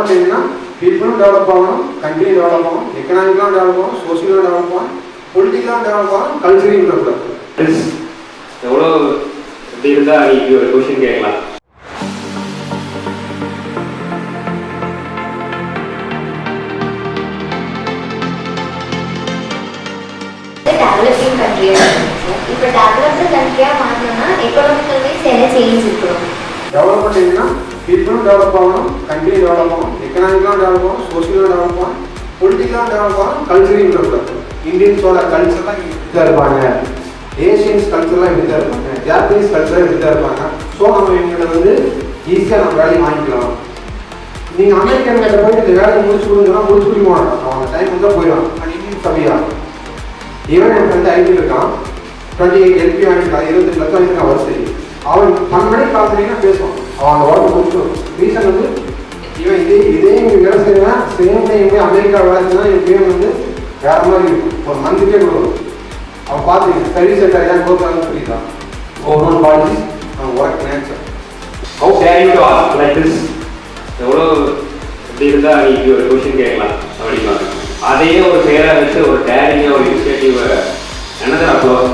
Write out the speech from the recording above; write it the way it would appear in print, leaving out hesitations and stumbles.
Development என்னன்னா பீப்புளும் develop ஆகணும், country develop ஆகணும், எக்கனாமிக்கலாக டெவலப் ஆகணும், சோசியலாக டெவலப் ஆகணும், பொலிட்டிக்கலாக டெவலப் ஆகணும், கல்ச்சரையும் டெவலப் ஆகணும். எவ்வளோ இப்படி இருந்தால் நீங்கள் ஒரு கொஷின் கேட்கலாம். டெவலப்பிங் கண்ட்ரியாக இப்போ டெவலப்டு கண்ட்ரியாக மாற்றணும்னா எக்கனாமிக்கல் வைஸ் என்ன சேஞ்ச் இருக்கணும்? டெவலப்மெண்ட் என்னன்னா பீப்புளும் டெவலப் ஆகணும், கண்ட்ரி டெவலப் ஆகணும், எக்கனாமிக்கலாக டெவலப் ஆகணும், சோசியலாக டெவலப் ஆகணும், பொலிட்டிக்கலாக டெவலப் ஆகணும், கல்ச்சரையும் டெவலப் ஆகணும். இந்தியன்ஸோட கல்ச்சர்லாம் இப்படி தான் இருப்பாங்க, ஏஷியன்ஸ் கல்ச்சர்லாம் இப்படி தான் இருப்பாங்க, ஜாப்பனீஸ் கல்ச்சராக இப்படி தான் இருப்பாங்க. ஸோ நம்ம இவங்களை வந்து ஈஸியாக நம்ம வேலையை வாங்கிக்கலாம். நீங்கள் அமெரிக்கன் கிட்ட போய் இந்த வேலையை முடிச்சு கொடுங்கன்னா முடிச்சு கொடுக்க மாட்டோம், அவங்க டைம் வந்து போயிடும். இந்தியன் சபையாக ஈவன் என் ஃப்ரெண்டு ஐடியில் இருக்கான், 28 LP வாங்கிக்கலாம், 28 லட்சம் வாங்கிக்கலாம் வருஷம். அவன் 12 மணிக்கு கால் பண்ணிங்கன்னா பேசுவான், அவன் அந்த ஒர்க்கை முடிச்சிடும். ரீசன் வந்து இவன் இதே இங்கே வேலை செய்வேன், சேம் டைம் போய் அமெரிக்கா வேலை செய்யலாம், என் பேர் வந்து வேறு மாதிரி இருக்கும். ஒரு மந்த்துக்கே கொடுக்கும். அவன் பார்த்துக்கிட்டு ஸ்டடி செட் ஆகிதான் கோர்க்கான்னு சொல்லிட்டான். ஓவரால் பாலிசி அவன் work nature. How dare you to ask like this? எவ்வளோ இப்படி இருந்தால் நீங்கள் ஒரு கொஷின் கேட்கலாம் அப்படின்னா அதையே ஒரு பேராக வச்சு ஒரு டேரிங்காக ஒரு இனிஷியேட்டிவ் என்னதான் அப்ளோஸ்